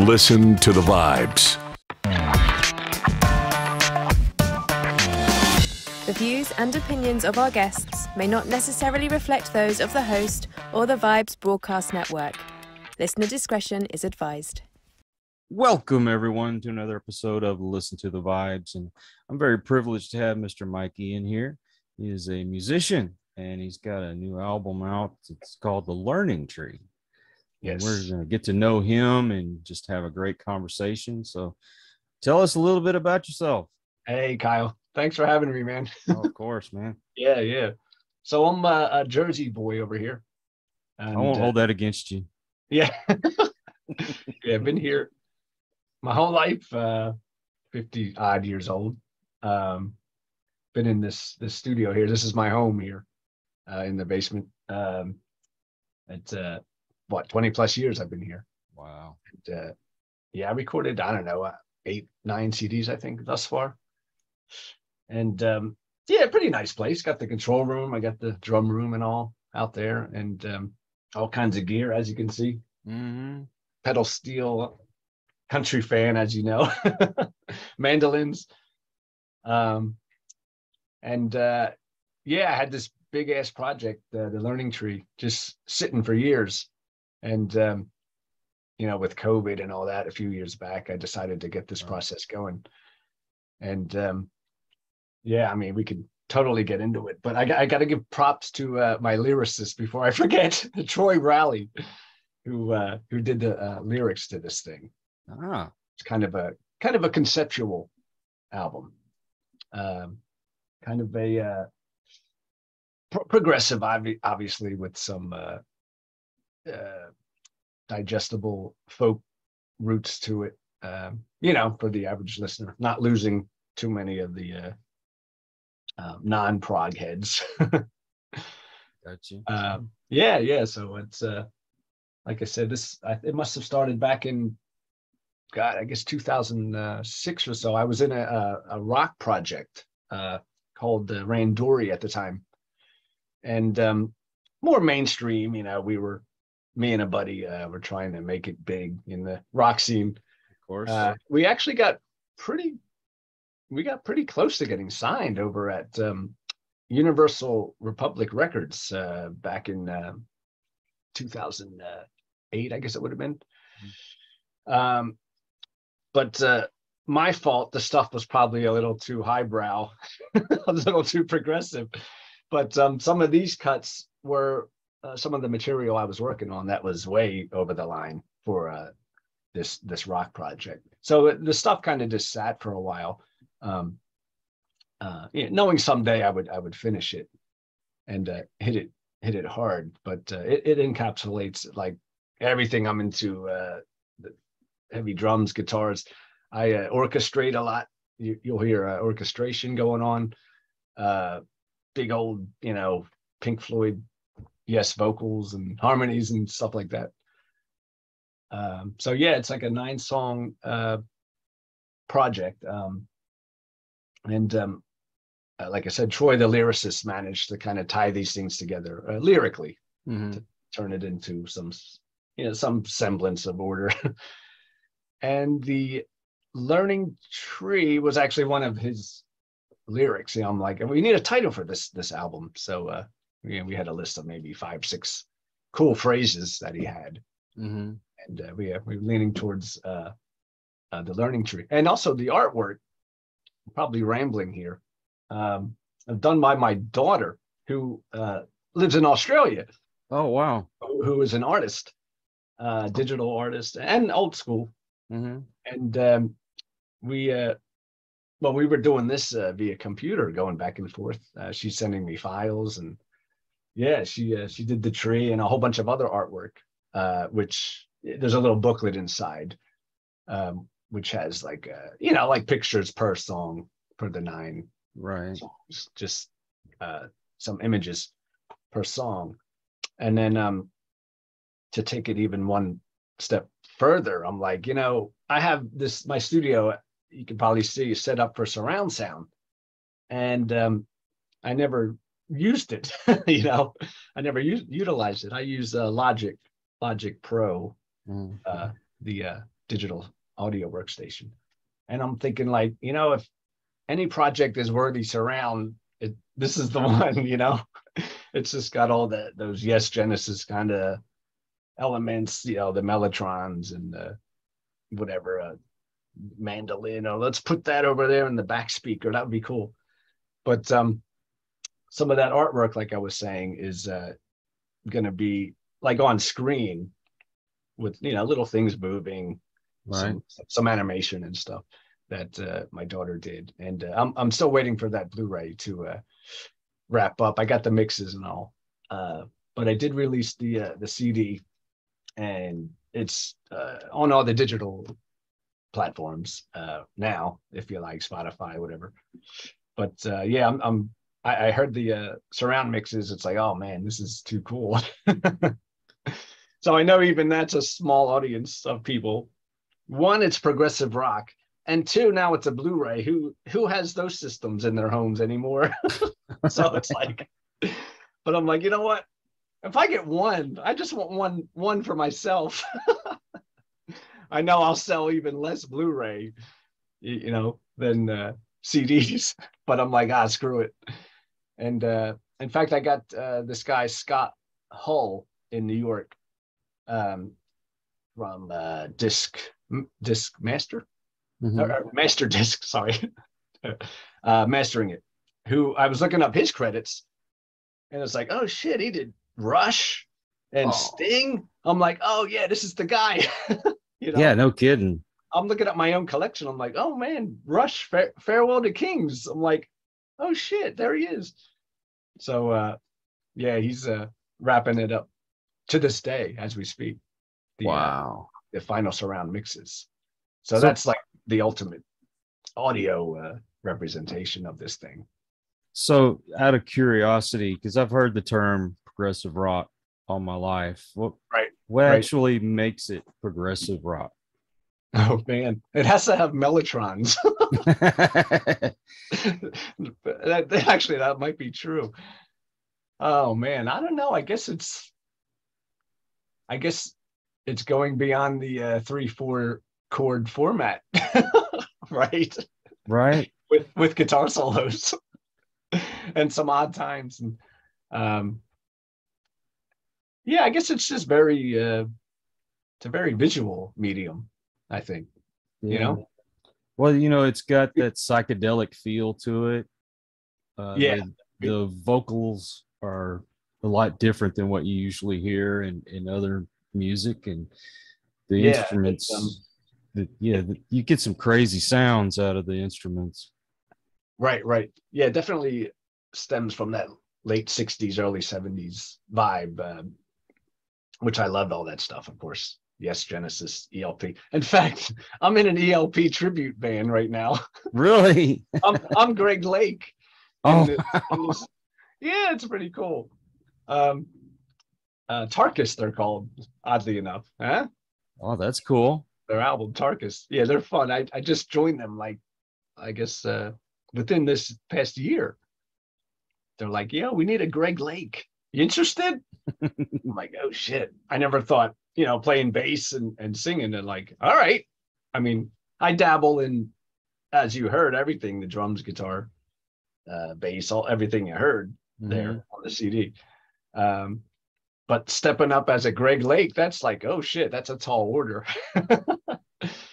Listen to the vibes. The views and opinions of our guests may not necessarily reflect those of the host or the Vibes Broadcast Network. Listener discretion is advised. Welcome, everyone, to another episode of Listen to the Vibes. And I'm very privileged to have Mr. Mikey in here. He is a musician, and he's got a new album out. It's called The Learning Tree. Yes. We're going to get to know him and just have a great conversation. So tell us a little bit about yourself. Hey, Kyle. Thanks for having me, man. Oh, of course, man. Yeah. So I'm a Jersey boy over here. And, I won't hold that against you. Yeah. Yeah, I've been here my whole life, 50 odd years old. Been in this studio here. This is my home here in the basement. It's 20 plus years I've been here. Wow. And, yeah, I recorded, I don't know, 8, 9 CDs, I think, thus far. And yeah, pretty nice place. Got the control room. I got the drum room and all out there, and all kinds of gear, as you can see. Mm-hmm. Pedal steel, country fan, as you know, mandolins. And yeah, I had this big ass project, the Learning Tree, just sitting for years. And you know, with COVID and all that, a few years back, I decided to get this process going. And yeah, I mean, we could totally get into it, but I got to give props to my lyricist before I forget, Troy Rowley, who did the lyrics to this thing. It's kind of a conceptual album, kind of a progressive, obviously, with some digestible folk roots to it. You know, for the average listener, not losing too many of the non-prog heads. Gotcha. Yeah. So it's like I said, it must have started back in, God, I guess 2006 or so. I was in a rock project called Randori at the time, and more mainstream. You know, me and a buddy were trying to make it big in the rock scene. Of course. We actually got pretty close to getting signed over at Universal Republic Records back in 2008, I guess it would have been. But my fault, the stuff was probably a little too highbrow, a little too progressive. But some of these cuts were some of the material I was working on that was way over the line for this rock project. So the stuff kind of just sat for a while. Yeah, knowing someday I would finish it and hit it hard, but it encapsulates like everything I'm into, the heavy drums, guitars. I orchestrate a lot. You'll hear orchestration going on, big old, you know, Pink Floyd, yes, vocals and harmonies and stuff like that. So yeah, it's like a 9-song project. And like I said, Troy, the lyricist, managed to kind of tie these things together lyrically, to turn it into some semblance of order. And the Learning Tree was actually one of his lyrics. You know, I'm like, we need a title for this album. So we had a list of maybe 5, 6 cool phrases that he had, and we're leaning towards the Learning Tree, and also the artwork. Probably rambling here. Done by my daughter, who lives in Australia. Oh, wow. Who is an artist, digital artist, and old school. And we were doing this via computer, going back and forth. She's sending me files, and yeah, she did the tree and a whole bunch of other artwork, which there's a little booklet inside. Which has like like pictures per song for the 9 songs, just some images per song. And then to take it even one step further, I'm like, I have my studio, you can probably see, set up for surround sound, and I never used it. I never utilized it. I use Logic Pro, the digital audio workstation. And I'm thinking like, if any project is worthy surround, this is the one, It's just got all those Yes Genesis kind of elements, the mellotrons and whatever, mandolin, or let's put that over there in the back speaker. That would be cool. But some of that artwork, like I was saying, is going to be like on screen with, little things moving, right? Some animation and stuff that my daughter did. And I'm still waiting for that Blu-ray to wrap up. I got the mixes and all, but I did release the CD, and it's on all the digital platforms now, if you like Spotify, whatever. But yeah, I heard the surround mixes. It's like, oh man, this is too cool. So I know even that's a small audience of people. One, it's progressive rock, and two, now it's a Blu-ray. Who has those systems in their homes anymore? So it's like, but I'm like, you know what? If I get one, I just want one for myself. I know I'll sell even less Blu-ray, than CDs. But I'm like, screw it. And in fact, I got this guy Scott Hull in New York, from Disc Master, or Master Disc, sorry, mastering it. Who I was looking up his credits, and it's like, oh shit, he did Rush and Sting. I'm like, oh yeah, this is the guy. Yeah, no kidding. I'm looking at my own collection. I'm like, oh man, Rush, Farewell to Kings. I'm like, oh shit, there he is. So yeah, he's wrapping it up to this day as we speak. Wow. The final surround mixes. So that's like the ultimate audio representation of this thing. So out of curiosity, because I've heard the term progressive rock all my life, what actually makes it progressive rock? Oh man, it has to have mellotrons. That might be true. Oh man, I don't know. I guess it's going beyond the 3/4 chord format, right? Right. With guitar solos and some odd times, and yeah, I guess it's just it's a very visual medium, I think. Yeah. Well, it's got that psychedelic feel to it. The vocals are a lot different than what you usually hear in other music, and the instruments. You get some crazy sounds out of the instruments. Right. Yeah, definitely stems from that late 60s, early 70s vibe, which I loved all that stuff, of course. Yes, Genesis, ELP. In fact, I'm in an ELP tribute band right now. Really? I'm Greg Lake. Oh, yeah, it's pretty cool. Tarkus, they're called, oddly enough. Huh? Oh, that's cool. Their album, Tarkus. Yeah, they're fun. I just joined them, like, I guess, within this past year. They're like, yeah, we need a Greg Lake. You interested? I'm like, oh shit. I never thought, playing bass and singing, and like, all right. I mean, I dabble in, as you heard, everything, the drums, guitar, bass, everything you heard there on the CD. But stepping up as a Greg Lake, that's like, oh shit, that's a tall order.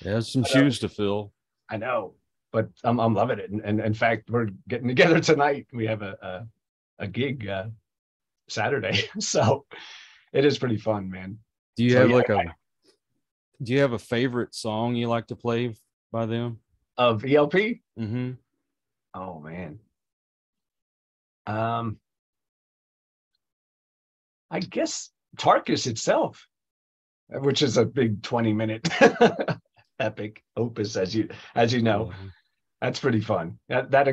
There's some shoes to fill. I know, but I'm loving it. And in fact, we're getting together tonight. We have a gig Saturday, so it is pretty fun, man. Do you have a favorite song you like to play by them? Of ELP? Mm-hmm. Oh man. I guess Tarkus itself, which is a big 20-minute epic opus, as you know. That's pretty fun. That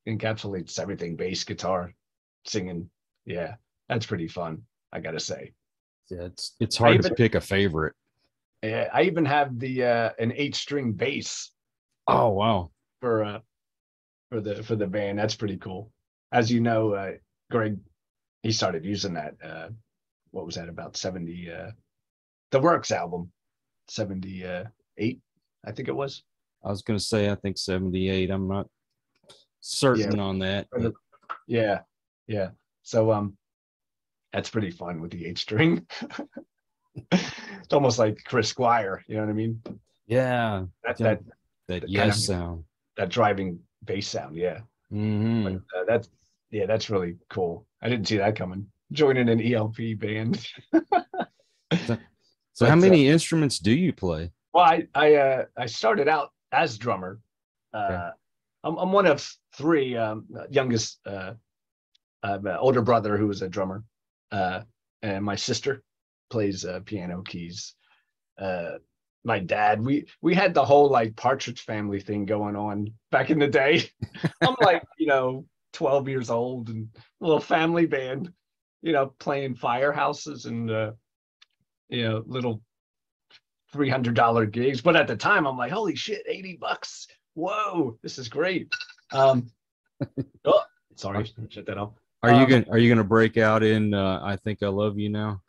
encapsulates everything: bass, guitar, singing. Yeah, that's pretty fun, I gotta say. Yeah, it's hard to pick a favorite. Yeah, I even have the an 8-string bass. Oh wow! For the band, that's pretty cool. As you know, Greg, he started using that. What was that, about 70? The Works album, 78 78, I think it was. I was going to say, I think 78. I'm not certain on that. But... Yeah. So that's pretty fun with the 8-string. It's almost like Chris Squire, you know what I mean? Yeah. That yes sound. That driving bass sound, yeah. Mm-hmm. But, that's really cool. I didn't see that coming. Joining an ELP band. So how many instruments do you play? Well, I started out as drummer. Okay. I'm one of 3. Youngest, older brother who was a drummer, and my sister plays piano, keys. My dad, we had the whole like Partridge Family thing going on back in the day. I'm like 12 years old and a little family band, playing firehouses and little $300 gigs. But at the time, I'm like, holy shit, $80. Whoa, this is great. Oh, sorry, shut that off. Are you gonna break out in I Think I Love You Now?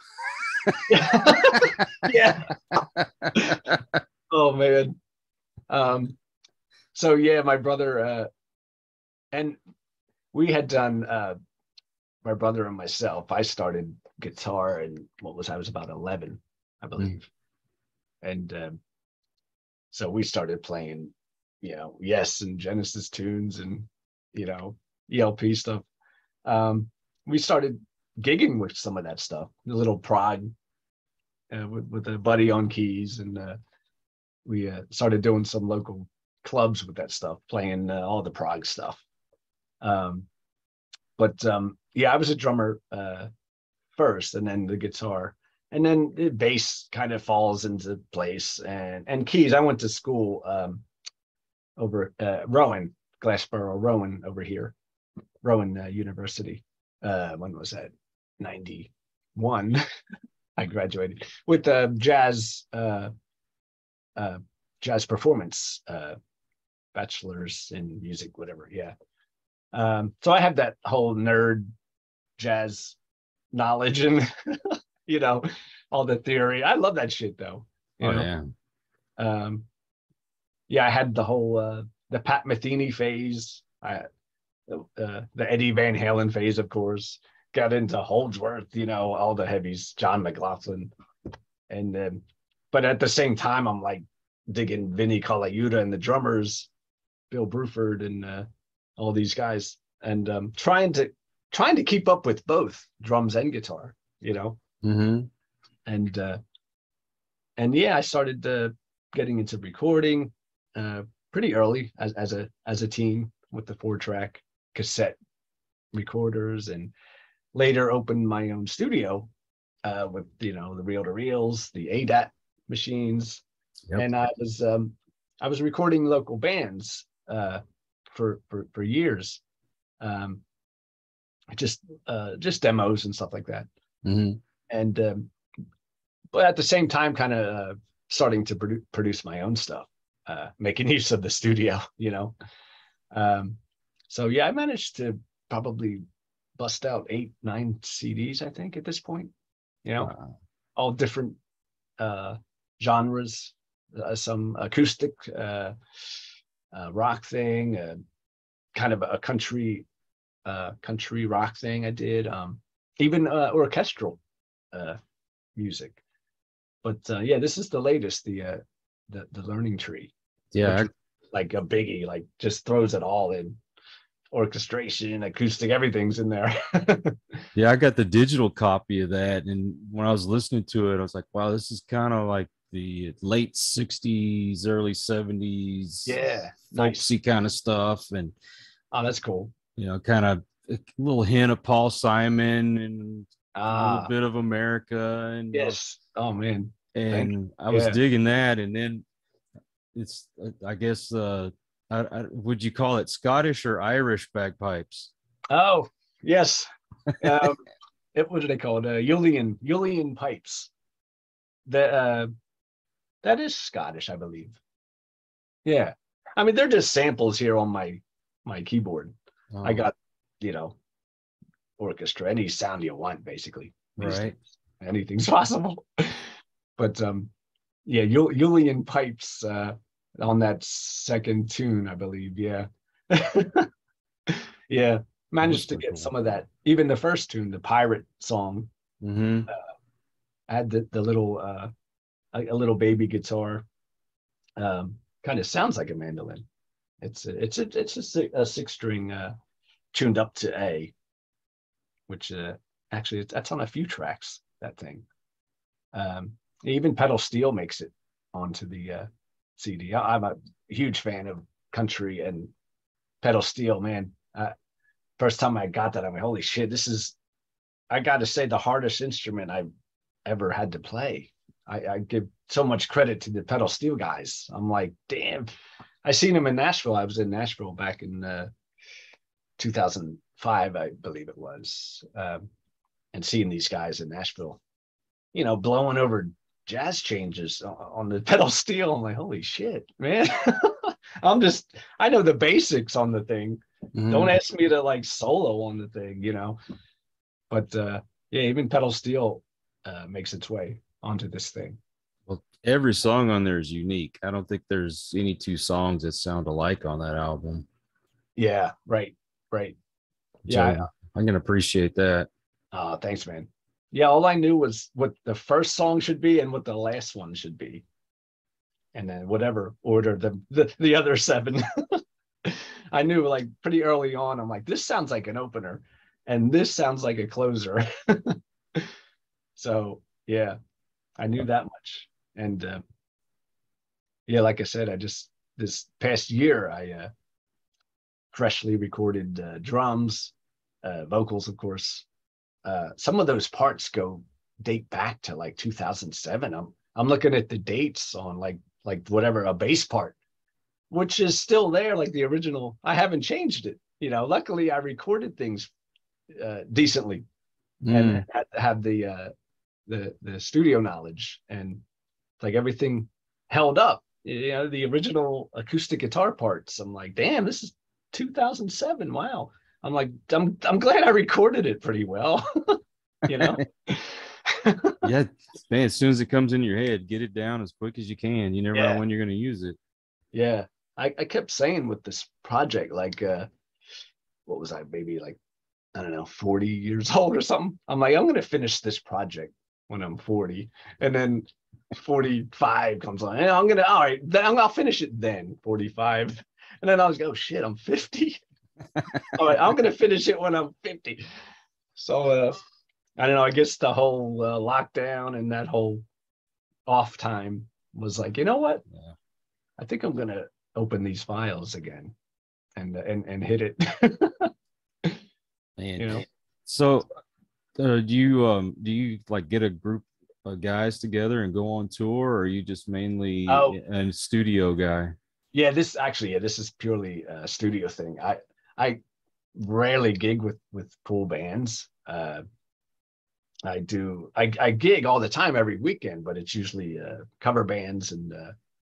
Yeah. Oh man. So yeah, my brother and we had done my brother and myself. I started guitar and I was about 11, I believe. And so we started playing, Yes and Genesis tunes and ELP stuff. We started gigging with some of that stuff, the little prog with a buddy on keys, and we started doing some local clubs with that stuff, playing all the prog stuff. But I was a drummer first, and then the guitar, and then the bass kind of falls into place, and keys. I went to school over Rowan, Glassboro, Rowan over here, Rowan University. When was that? 91. I graduated with jazz performance, bachelor's in music, whatever. Yeah. So I have that whole nerd jazz knowledge and all the theory. I love that shit though. Yeah. I had the whole the Pat Metheny phase. The Eddie Van Halen phase, of course. Got into Holdsworth, all the heavies, John McLaughlin, and but at the same time, I'm like digging Vinnie Colaiuta and the drummers, Bill Bruford, and all these guys, and trying to keep up with both drums and guitar, Mm-hmm. And I started getting into recording pretty early as a teen with the 4-track cassette recorders, and later opened my own studio with the reel-to-reels, the ADAT machines. Yep. And I was recording local bands for years, just demos and stuff like that. Mm-hmm. And but at the same time, kind of starting to produce my own stuff, making use of the studio, So I managed to probably bust out 8-9 CDs, I think, at this point. Wow. All different genres, some acoustic rock thing, kind of a country rock thing I did, even orchestral music. But this is the latest, the Learning Tree. Yeah, like a biggie, like just throws it all in. Orchestration, acoustic, everything's in there. Yeah, I got the digital copy of that, and when I was listening to it, I was like, wow, this is kind of like the late 60s, early 70s, folksy kind of stuff. And oh, that's cool. Kind of a little hint of Paul Simon and a little bit of America. And yes. Oh man. And I was digging that, and then it's, I guess, would you call it Scottish or Irish bagpipes? Oh, yes. What do they call it? Uilleann pipes. That is Scottish, I believe. Yeah. I mean, they're just samples here on my keyboard. Oh. I got, orchestra, any sound you want, basically. Right. Anything's possible. But Julian pipes on that second tune, I believe. Yeah. Yeah, managed to get some of that. Even the first tune, the pirate song, had the little a little baby guitar. Kind of sounds like a mandolin. It's a 6-string tuned up to A, which actually that's on a few tracks. That thing. Even pedal steel makes it onto the CD. I'm a huge fan of country and pedal steel, man. First time I got that, I'm like, holy shit, this is, I got to say, the hardest instrument I've ever had to play. I give so much credit to the pedal steel guys. I'm like, damn. I seen them in Nashville. I was in Nashville back in 2005, I believe it was, and seeing these guys in Nashville, you know, blowing over jazz changes on the pedal steel. I'm like, holy shit, man. I know the basics on the thing. Don't ask me to like solo on the thing, you know. But yeah, even pedal steel makes its way onto this thing. Well, every song on there is unique. I don't think there's any two songs that sound alike on that album. Yeah, right. Yeah, so I can appreciate that. Thanks, man. Yeah, all I knew was what the first song should be and what the last one should be, and then whatever order the other 7. I knew like pretty early on. I'm like, this sounds like an opener, and this sounds like a closer. So yeah, I knew that much. And yeah, like I said, this past year I freshly recorded drums, vocals, of course. Some of those parts date back to like 2007. I'm looking at the dates on like whatever, a bass part, which is still there, like the original. I haven't changed it. You know, luckily I recorded things decently and have the studio knowledge, and like everything held up. You know, the original acoustic guitar parts. I'm like, damn, this is 2007. Wow. I'm like, I'm glad I recorded it pretty well. You know. Yeah, man. As soon as it comes in your head, get it down as quick as you can. You never know when you're going to use it. Yeah, I kept saying with this project, like, what was I, maybe like, I don't know, 40 years old or something. I'm like, I'm going to finish this project when I'm 40, and then 45 comes on, and all right, then I'll finish it then, 45, and then I was like, oh shit, I'm 50. All right, I'm going to finish it when I'm 50. So I don't know. I guess the whole lockdown and that whole off time was like, you know what? Yeah. I think I'm gonna open these files again and hit it. Man, you know. So, do you like get a group of guys together and go on tour, or are you just mainly a studio guy? Yeah, this is purely a studio thing. I rarely gig with full bands. I gig all the time every weekend, but it's usually cover bands and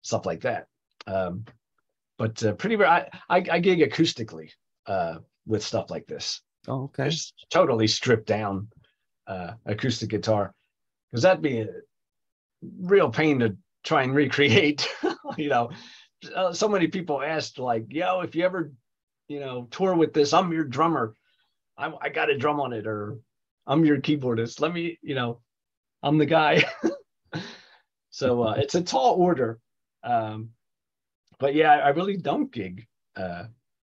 stuff like that. But pretty rare. I gig acoustically with stuff like this. Oh, okay. Just totally stripped down acoustic guitar, because that'd be a real pain to try and recreate. You know, so many people asked like, yo, if you ever, you know, tour with this, I'm your drummer. I got a drum on it, or I'm your keyboardist. Let me, you know, I'm the guy. So it's a tall order. But yeah, I really don't gig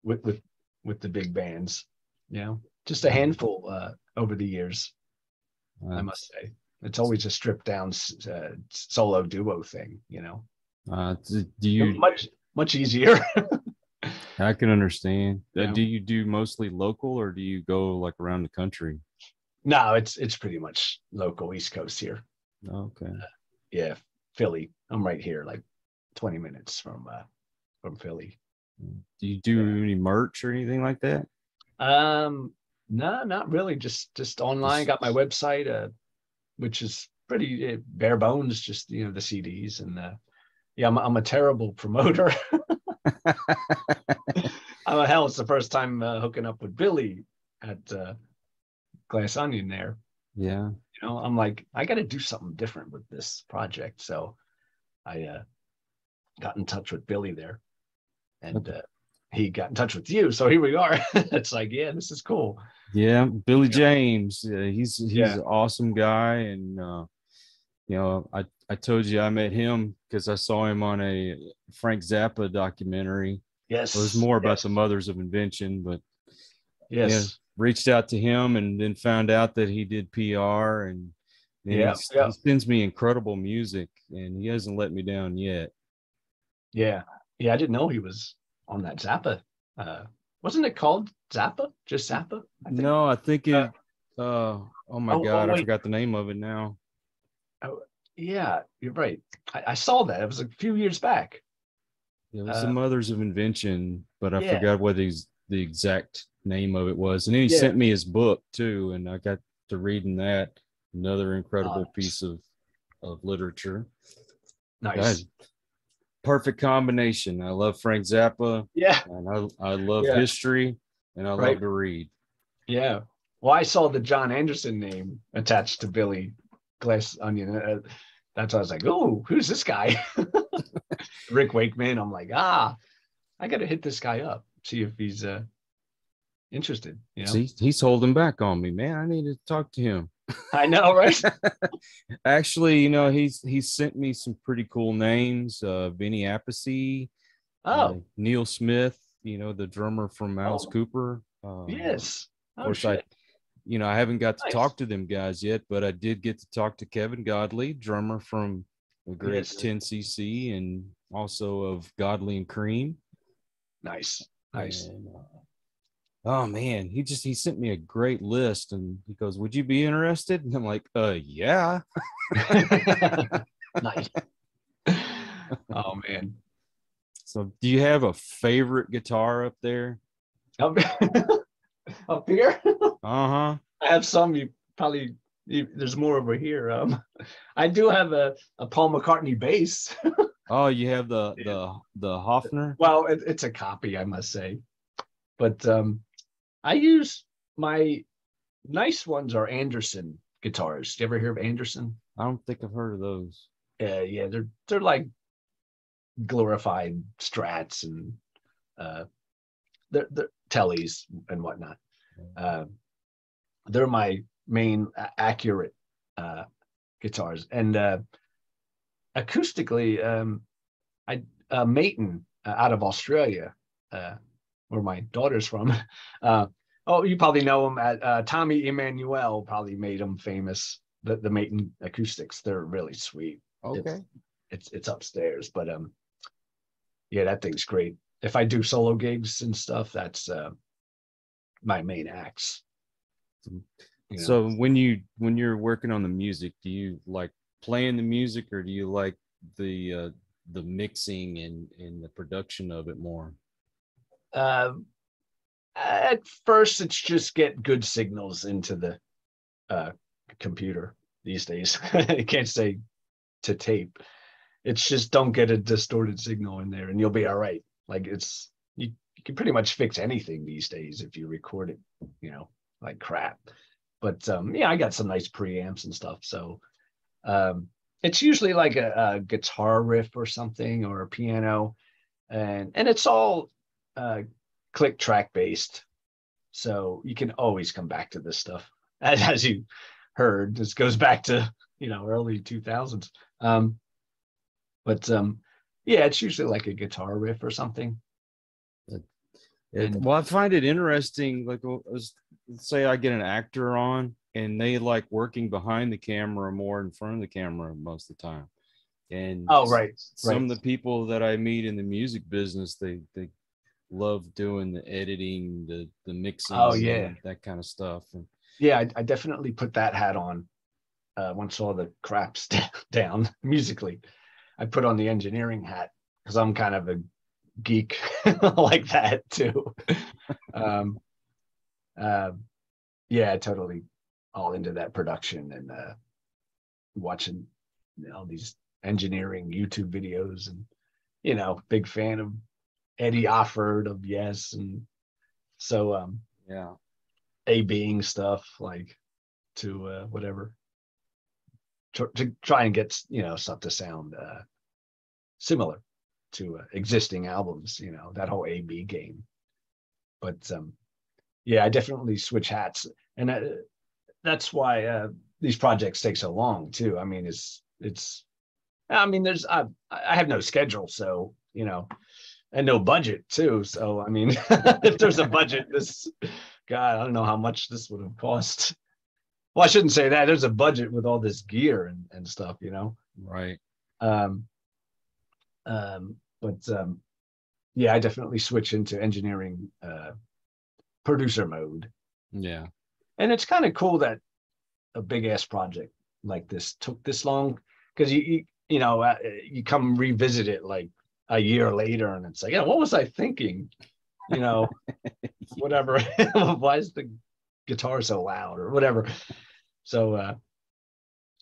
with the big bands. You know, just a handful over the years. I must say, it's always a stripped down solo duo thing. You know, do you much easier? I can understand. Yeah. Do you do mostly local, or do you go like around the country? No, it's pretty much local, East Coast here. Okay. Yeah, Philly. I'm right here, like 20 minutes from Philly. Do you do any merch or anything like that? No, not really. Just online. Got my website, which is pretty bare bones. Just, you know, the CDs, and yeah, I'm a terrible promoter. Hell, it's the first time hooking up with Billy at Glass Onion there. Yeah. You know, I'm like, I got to do something different with this project. So I got in touch with Billy there, and he got in touch with you. So here we are. It's like, yeah, this is cool. Yeah, Billy James. He's an awesome guy, and I told you I met him because I saw him on a Frank Zappa documentary. Yes, it was more about the Mothers of Invention, but reached out to him and then found out that he did PR, and he sends me incredible music, and he hasn't let me down yet. Yeah, I didn't know he was on that Zappa. Wasn't it called Zappa? Just Zappa? No, I think it. Oh my God, I forgot the name of it now. Oh, yeah, you're right. I saw that. It was a few years back. It was the Mothers of Invention, but I forgot what the exact name of it was. And then he sent me his book too, and I got to reading that. Another incredible piece of literature. Nice. Guys, perfect combination. I love Frank Zappa. Yeah. And I love history, and I love to read. Yeah. Well, I saw the John Anderson name attached to Billy Glass Onion. That's why I was like, oh, who's this guy? Rick Wakeman. I'm like, I got to hit this guy up, see if he's interested. See, he's holding back on me, man. I need to talk to him. I know, right? Actually, he's sent me some pretty cool names. Vinny Appice, Neil Smith, the drummer from Alice Cooper. Yes. Of course, I haven't got to talk to them guys yet, but I did get to talk to Kevin Godley, drummer from the great 10cc and also of Godley and Cream. Nice. And, oh man, he sent me a great list, and he goes, "Would you be interested?" And I'm like, yeah. Nice. Oh man. So do you have a favorite guitar up there? Up here? I have some. There's more over here. I do have a Paul McCartney bass. Oh, you have the Hofner? Well, it's a copy, I must say, but I use my nice ones are Anderson guitars. Do you ever hear of Anderson? I don't think I've heard of those. Yeah, they're like glorified Strats and they're Tellys and whatnot. They're my main accurate guitars, and acoustically, Maton out of Australia, where my daughter's from. You probably know him. Tommy Emmanuel probably made him famous. The Maton acoustics, they're really sweet. Okay, it's upstairs, but that thing's great. If I do solo gigs and stuff, that's my main axe. So when you're working on the music, do you like playing the music, or do you like the mixing and the production of it more? At first, it's just get good signals into the computer these days. I can't say to tape. It's just don't get a distorted signal in there, and you'll be all right. Like you can pretty much fix anything these days if you record it, like crap. But I got some nice preamps and stuff. So it's usually like a guitar riff or something, or a piano, and it's all click track based. So you can always come back to this stuff. As you heard, this goes back to early 2000s. It's usually like a guitar riff or something. Well, I find it interesting. Like, let's say I get an actor on, and they like working behind the camera more in front of the camera most of the time. And some of the people that I meet in the music business, they love doing the editing, the mixing, that kind of stuff. And I definitely put that hat on once all the crap's down musically. I put on the engineering hat because I'm kind of a geek like that too. Totally all into that production and watching these engineering YouTube videos, and big fan of Eddie Offord of Yes, and so A-Being stuff, like to whatever to try and get stuff to sound similar to existing albums, you know, that whole A/B game. But yeah, I definitely switch hats, and that's why these projects take so long too. I mean, I mean, I have no schedule, so you know, and no budget too. So I mean, if there's a budget, God, I don't know how much this would have cost. Well, I shouldn't say that. There's a budget with all this gear and stuff, you know. Right. But yeah, I definitely switch into engineering producer mode. Yeah. And it's kind of cool that a big ass project like this took this long, because you know, you come revisit it like a year later and it's like, yeah, what was I thinking? You know, whatever. Why is the guitar so loud or whatever? So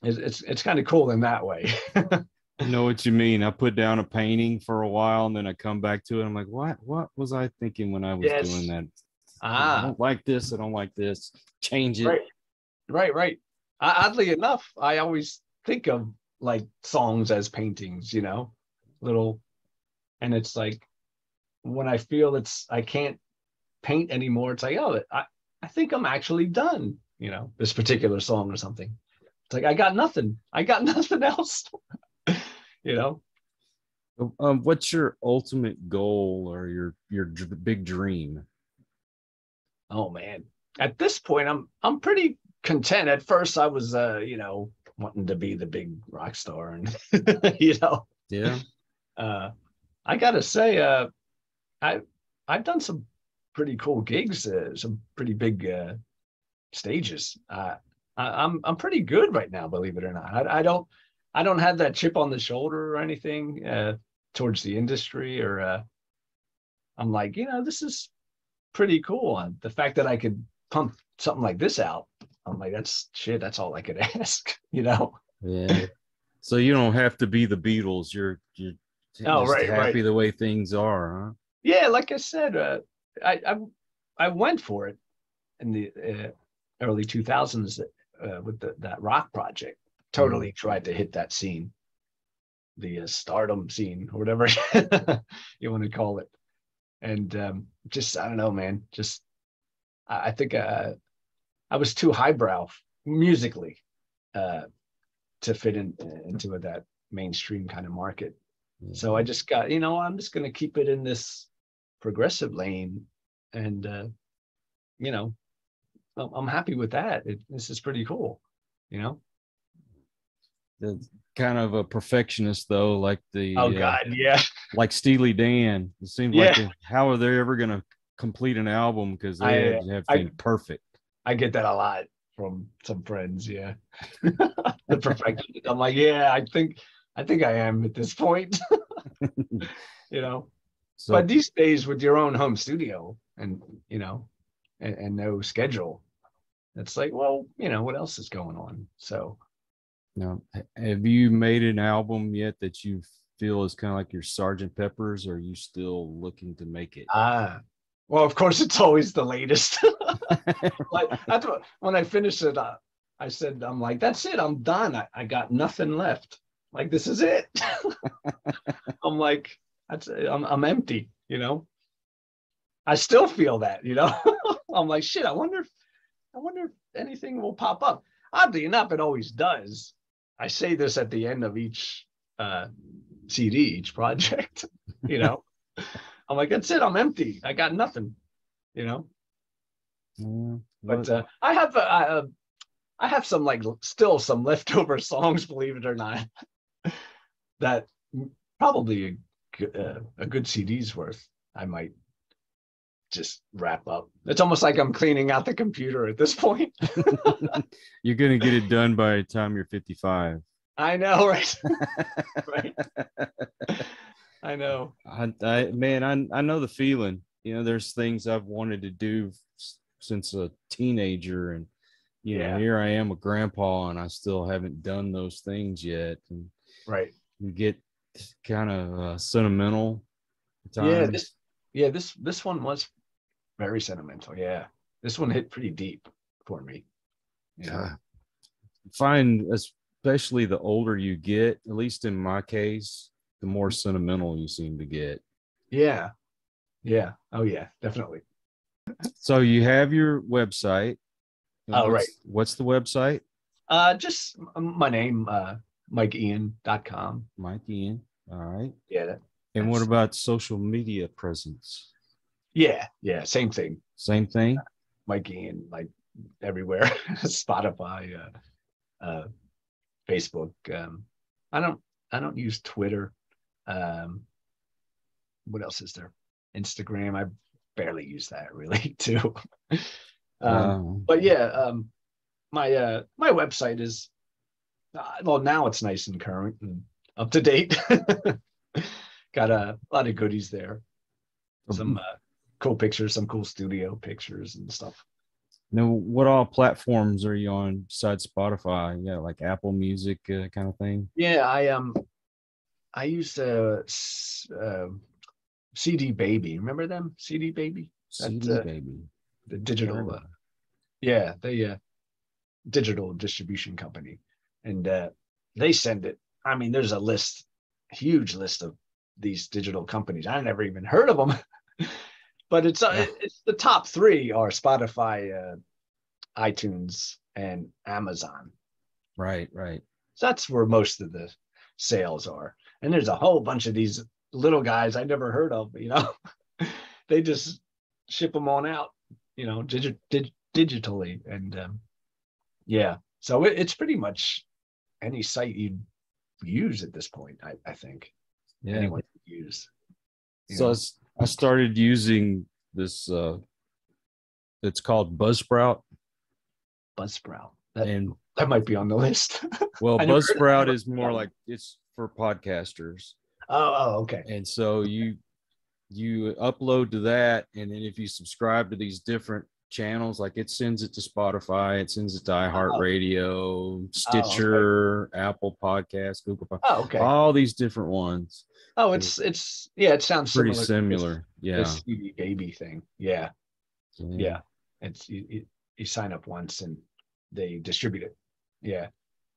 it's kind of cool in that way. I know what you mean. I put down a painting for a while and then I come back to it. I'm like, what was I thinking when I was doing that? I don't like this. I don't like this. Change it. Right. Oddly enough, I always think of like songs as paintings, you know, little, and it's like when I feel I can't paint anymore, it's like, oh, I think I'm actually done, you know, this particular song or something. It's like, I got nothing else. You know. What's your ultimate goal or your big dream? Oh man, at this point, I'm pretty content. At first, I was you know, wanting to be the big rock star, and you know, yeah. I gotta say, I've done some pretty cool gigs, some pretty big stages. I'm pretty good right now, believe it or not. I don't have that chip on the shoulder or anything towards the industry, or I'm like, you know, this is pretty cool. And the fact that I could pump something like this out, I'm like, that's all I could ask, you know? Yeah. So you don't have to be the Beatles. You're just happy the way things are, huh? Yeah, like I said, I went for it in the early 2000s with that rock project. Totally tried to hit that scene, the stardom scene, or whatever you want to call it. And just, I don't know, man, just, I think I was too highbrow musically to fit into that mainstream kind of market. Mm-hmm. So I just got, you know, I'm just going to keep it in this progressive lane. And, you know, I'm happy with that. This is pretty cool, you know? The kind of a perfectionist though, like the God, yeah, like Steely Dan. It seems like how are they ever going to complete an album because they have to be perfect. I get that a lot from some friends. Yeah, the perfectionist. I'm like, yeah, I think I am at this point. You know, so, but these days with your own home studio and you know, and no schedule, it's like, well, you know, what else is going on? So. Now, have you made an album yet that you feel is kind of like your Sgt. Pepper's, or are you still looking to make it? Well, of course, it's always the latest. Like that's what, when I finished it, I said, I'm like, that's it. I'm done. I got nothing left. Like, this is it. I'm like, I'm empty, you know? I still feel that, you know? I'm like, shit, I wonder if anything will pop up. Oddly enough, it always does. I say this at the end of each CD, each project, you know. I'm like, that's it. I'm empty. I got nothing, you know. But I have some like still some leftover songs, believe it or not, that probably a good CD's worth. I might just wrap up. It's almost like I'm cleaning out the computer at this point. You're gonna get it done by the time you're 55. I know, right? Right. I know. I know the feeling. You know, there's things I've wanted to do since a teenager, and you know, here I am a grandpa, and I still haven't done those things yet. And right, you get kind of sentimental at times. This one was very sentimental. Yeah, this one hit pretty deep for me. Yeah, find especially the older you get, at least in my case, the more sentimental you seem to get. Yeah. Oh yeah, definitely. So you have your website. Oh, right. What's the website? Just my name, MikeIan.com. Mike Ian. All right. Yeah. And what about social media presence? Yeah. Same thing. Same thing. Mike Ian, like everywhere. Spotify, Facebook. I don't use Twitter. What else is there? Instagram. I barely use that really too. But yeah, my website is well, now it's nice and current and up to date. Got a lot of goodies there. Some cool pictures, some cool studio pictures and stuff. Now, what all platforms are you on besides Spotify? Yeah, like Apple Music kind of thing. Yeah, I use CD Baby. Remember them? CD Baby. CD Baby. The digital. They digital distribution company, and they send it. I mean, there's a huge list of these digital companies. I never even heard of them, but it's the top three are Spotify, iTunes, and Amazon. Right. So that's where most of the sales are. And there's a whole bunch of these little guys I never heard of. They just ship them on out. Digitally, and so it's pretty much any site you'd use at this point. I think anyone could use. So I started using this. It's called Buzzsprout. That might be on the list. Well, Buzzsprout is more like it's for podcasters. Oh, okay. And so you upload to that, and then if you subscribe to these different channels, like it sends it to Spotify, it sends it to iHeartRadio, Stitcher, Apple Podcasts, Google Podcasts, all these different ones. Oh, it sounds pretty similar. This CD Baby thing. Yeah. It's you sign up once and they distribute it. Yeah.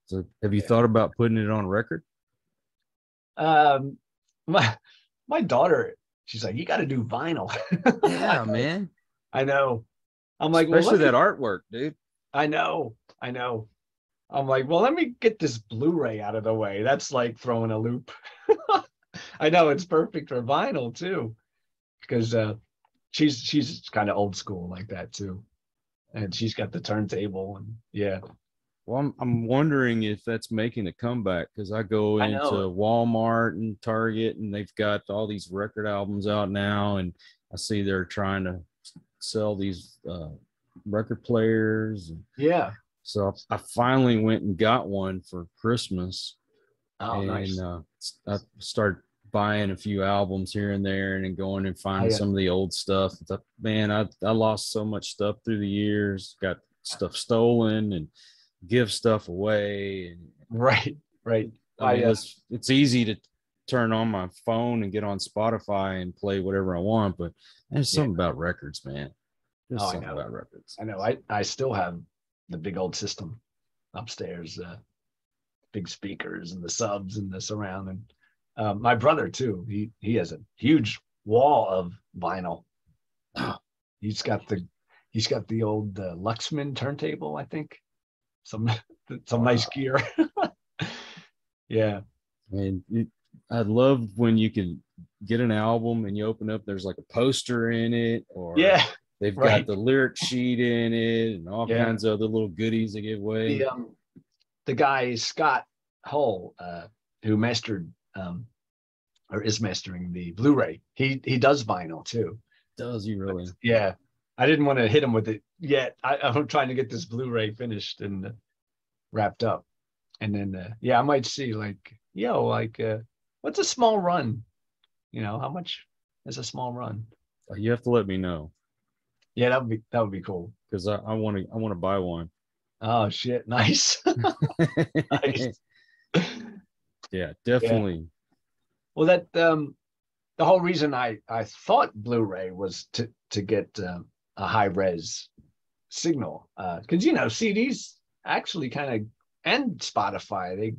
So have you thought about putting it on record? My daughter, she's like, you got to do vinyl. Yeah, man. I know. I'm like, especially that artwork, dude. I know. I'm like, well, let me get this Blu-ray out of the way. That's like throwing a loop. I know it's perfect for vinyl too, because she's kind of old school like that too, and she's got the turntable and yeah. Well, I'm wondering if that's making a comeback, because I go into Walmart and Target and they've got all these record albums out now, and I see they're trying to sell these record players. Yeah. So I finally went and got one for Christmas. Oh, and nice. I started buying a few albums here and there, and then going and finding some of the old stuff. Man, I lost so much stuff through the years. Got stuff stolen and give stuff away. Right. I mean, it's easy to turn on my phone and get on Spotify and play whatever I want, but there's something about records, man. There's something about records. I know. I still have the big old system upstairs, big speakers and the subs and the surround. And my brother too, he has a huge wall of vinyl. He's got the old Luxman turntable, I think. Some nice gear. Yeah. And I love when you can get an album and you open up, there's like a poster in it, or they've got the lyric sheet in it and all kinds of other little goodies they give away. The guy Scott Hull, who mastered or is mastering the Blu-ray, he does vinyl too. Does he really? But, yeah. I didn't want to hit him with it yet. I'm trying to get this Blu-ray finished and wrapped up, and then I might see what's a small run? How much is a small run? You have to let me know. Yeah, that would be cool, because I want to buy one. Oh shit, nice. Nice. Yeah, definitely. Yeah. Well, that the whole reason I thought Blu-ray was to get a high res signal, because CDs actually kind of, and Spotify,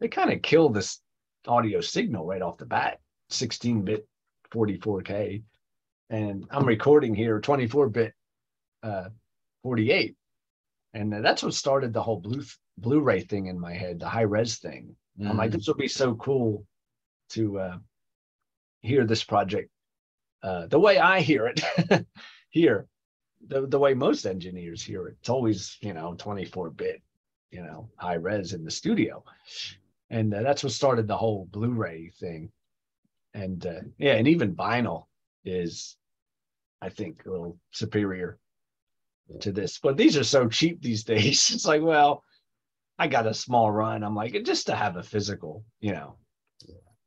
they kind of kill this audio signal right off the bat, 16-bit 44K. And I'm recording here 24-bit 48. And that's what started the whole Blu-ray thing in my head, the high res thing. I'm like, this would be so cool to hear this project the way I hear it here, the way most engineers hear it. It's always, 24-bit, high res in the studio. And that's what started the whole Blu-ray thing. And and even vinyl is, I think, a little superior to this. But these are so cheap these days. It's like, well, I got a small run. I'm like, just to have a physical,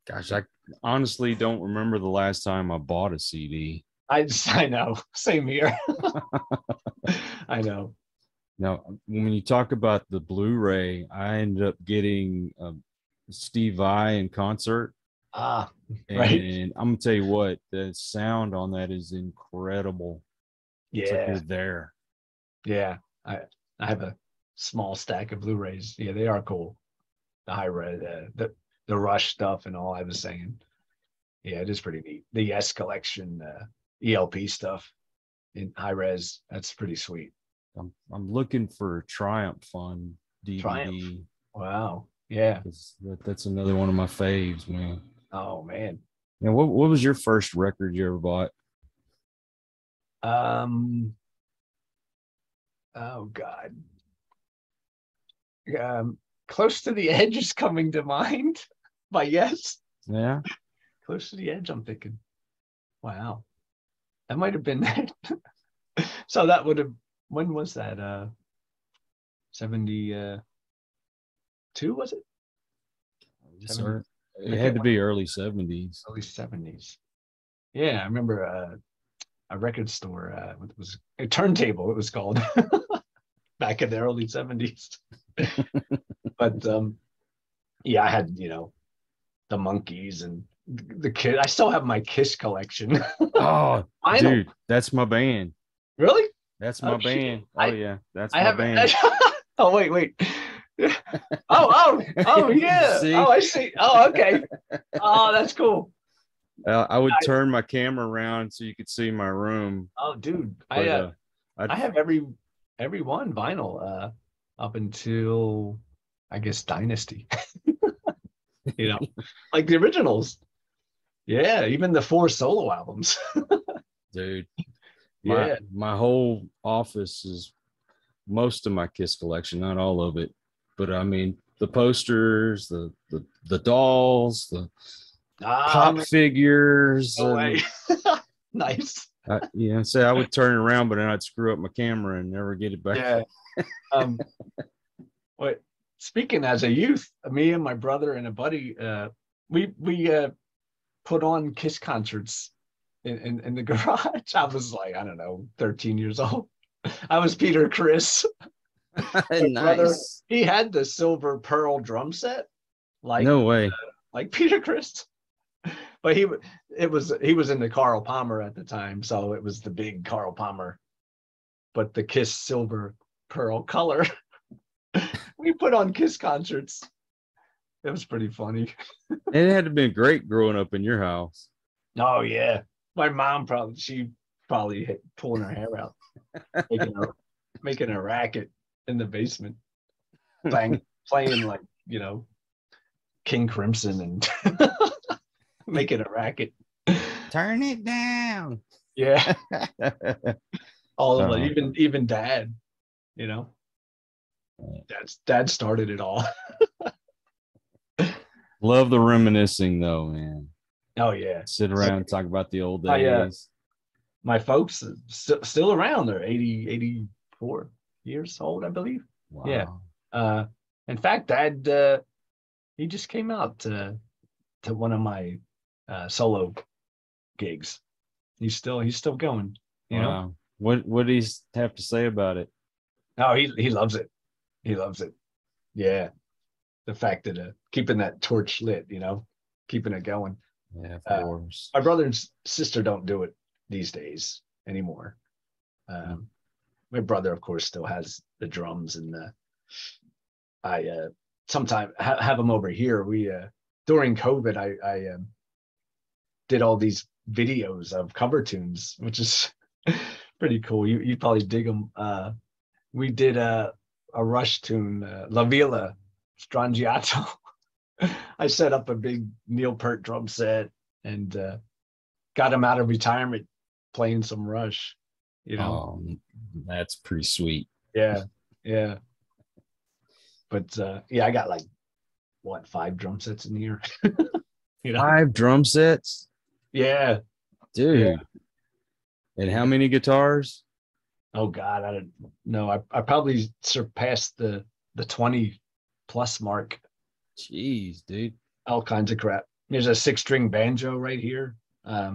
Gosh, I honestly don't remember the last time I bought a CD. I know. Same here. I know. Now, when you talk about the Blu-ray, I ended up getting Steve Vai in concert. Right. And I'm gonna tell you what, the sound on that is incredible. Yeah. It's like you're there. Yeah. I have a small stack of Blu-rays. Yeah, they are cool. The high res, the Rush stuff and all I was saying. Yeah, it is pretty neat. The Yes Collection, ELP stuff in high res, that's pretty sweet. I'm looking for Triumph on DVD. Triumph. Wow. Yeah. That's another one of my faves, man. Oh man. And what was your first record you ever bought? Oh God. Close to the Edge is coming to mind by Yes. Yeah. Close to the Edge, I'm thinking. Wow. That might have been that. So that would have, when was that? 72, was it? Sir, it had to be early 70s. Early 70s. Yeah, I remember a record store. It was a turntable, it was called, back in the early 70s. But yeah, I had, the Monkees and the Kiss. I still have my Kiss collection. Oh, dude, that's my band. Really? That's my band. Yeah, that's my band. Oh, wait. Oh, yeah. See? Oh, I see. Oh, okay. Oh, that's cool. I would turn my camera around so you could see my room. Oh, dude, I have every one vinyl up until, I guess, Dynasty. Like the originals. Yeah, even the 4 solo albums. Dude, yeah, my whole office is most of my Kiss collection, not all of it, but I mean the posters, the dolls, the pop figures. No way. Nice. Say I would turn it around, but then I'd screw up my camera and never get it back. Yeah. Wait, speaking as a youth, me and my brother and a buddy, we put on Kiss concerts in the garage. I was like, I don't know, 13 years old. I was Peter Criss. Nice. Brother, he had the silver pearl drum set. Like, no way. Like Peter Criss. But he was in the Carl Palmer at the time, so it was the big Carl Palmer, but the Kiss silver pearl color. We put on Kiss concerts. It was pretty funny. It had to have been great growing up in your house. Oh yeah, my mom probably pulling her hair out, making a racket in the basement, playing like King Crimson and making a racket. Turn it down. Yeah. All of it, even Dad, Dad started it all. Love the reminiscing though, man. Oh yeah. Sit around and talk about the old days. My folks still around. They're 84 years old, I believe. Wow. Yeah. In fact, Dad, he just came out to one of my solo gigs. He's still going. You know. What do he have to say about it? Oh, he loves it. He loves it. Yeah. The fact that keeping that torch lit, keeping it going. Yeah, of course. My brother and sister don't do it these days anymore. My brother, of course, still has the drums, and I sometimes have him over here. We during COVID, I did all these videos of cover tunes, which is pretty cool. You probably dig them. We did a Rush tune, La Villa Strangiato. I set up a big Neil Peart drum set and got him out of retirement playing some Rush. You know, that's pretty sweet. Yeah. But I got like 5 drum sets in here. 5 drum sets? Yeah, dude. Yeah. And how many guitars? Oh God, I don't know. I probably surpassed the 20 plus mark. Jeez, dude. All kinds of crap. There's a 6-string banjo right here. I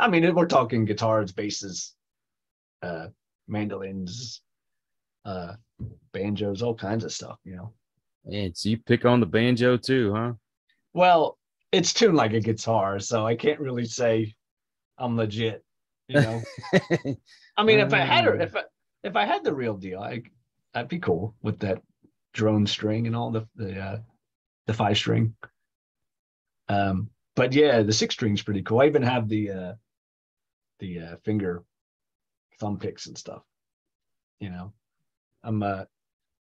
mean, we're talking guitars, basses, mandolins, banjos, all kinds of stuff, And so you pick on the banjo too, huh? Well, it's tuned like a guitar, so I can't really say I'm legit, I mean, if I had the real deal, I'd be cool with that drone string and all the 5-string. But yeah, the 6-string's pretty cool. I even have the finger thumb picks and stuff. I'm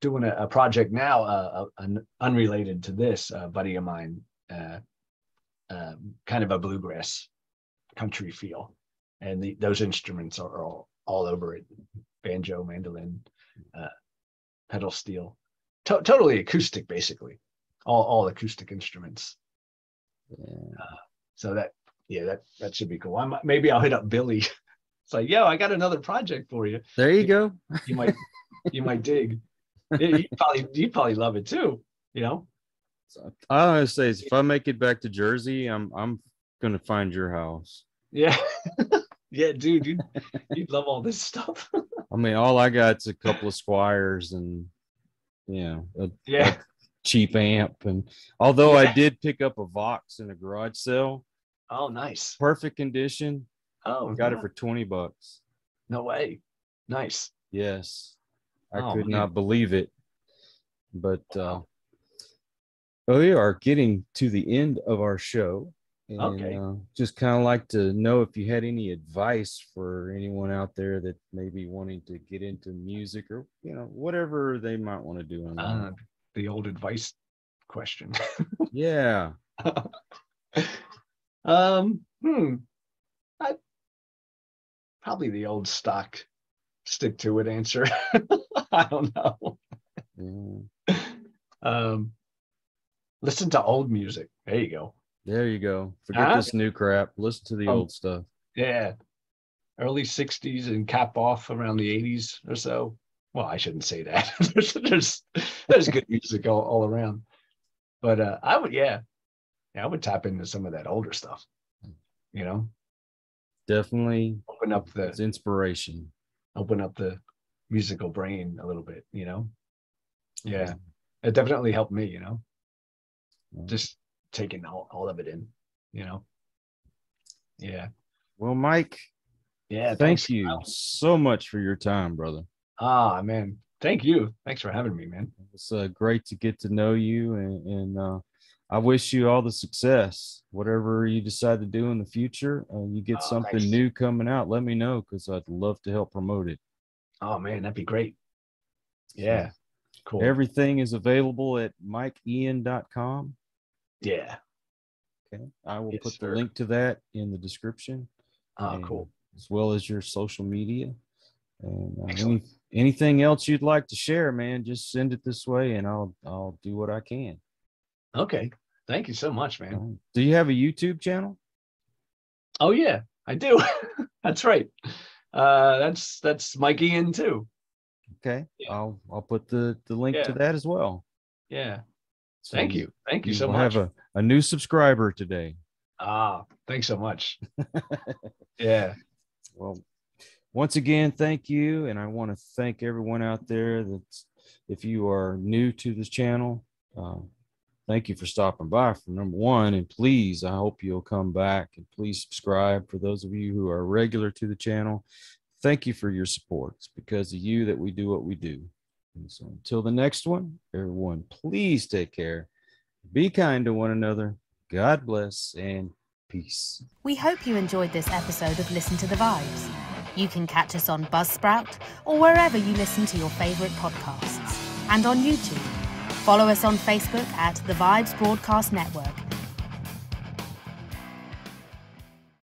doing a project now, unrelated to this, buddy of mine, kind of a bluegrass country feel, and those instruments are all over it: banjo, mandolin, pedal steel, totally acoustic, basically, all acoustic instruments. So that should be cool. Maybe I'll hit up Billy. It's like, yo, I got another project for you. There you go. You might dig. You probably love it too. So I always say, if I make it back to Jersey, I'm gonna find your house. Yeah, yeah, dude, you'd love all this stuff. I mean, all I got's a couple of Squires and a cheap amp. And although I did pick up a Vox in a garage sale. Oh, nice. Perfect condition. Oh, got it for $20. No way. Nice. Yes. I could not believe it. But we are getting to the end of our show. And just kind of like to know if you had any advice for anyone out there that may be wanting to get into music or, whatever they might want to do in life. The old advice question. Yeah. Probably the old stock stick to it answer. I don't know. Listen to old music. There you go. There you go. Forget this new crap. Listen to the old stuff. Yeah. Early 60s and cap off around the 80s or so. Well, I shouldn't say that. there's good music all around. But I would tap into some of that older stuff. Definitely open up it's inspiration. Open up the musical brain a little bit, Yeah. It definitely helped me, just taking all of it in, Yeah. Well, Mike, thank you so much for your time, brother. Man, thank you. Thanks for having me, man. It's great to get to know you, and I wish you all the success. Whatever you decide to do in the future, you get something new coming out, let me know, because I'd love to help promote it. Oh man, that'd be great. Yeah. Cool. Everything is available at mikeian.com. Yeah. Okay. I will put the link to that in the description. Cool. As well as your social media. And anything else you'd like to share, man, just send it this way and I'll do what I can. Okay. Thank you so much, man. Do you have a YouTube channel? Oh yeah, I do. That's right. That's Mike Ian too. Okay. Yeah. I'll put the link to that as well. Yeah. So thank you. Thank you so much. Have a new subscriber today. Thanks so much. Yeah. Well, once again, thank you. And I want to thank everyone out there if you are new to this channel, thank you for stopping by for number one. And please, I hope you'll come back and please subscribe. For those of you who are regular to the channel, thank you for your support. It's because of you that we do what we do. And so until the next one, everyone, please take care Be kind to one another. God bless and peace. We hope you enjoyed this episode of Listen to the Vibes. You can catch us on Buzzsprout or wherever you listen to your favourite podcasts. And on YouTube. Follow us on Facebook at The Vibes Broadcast Network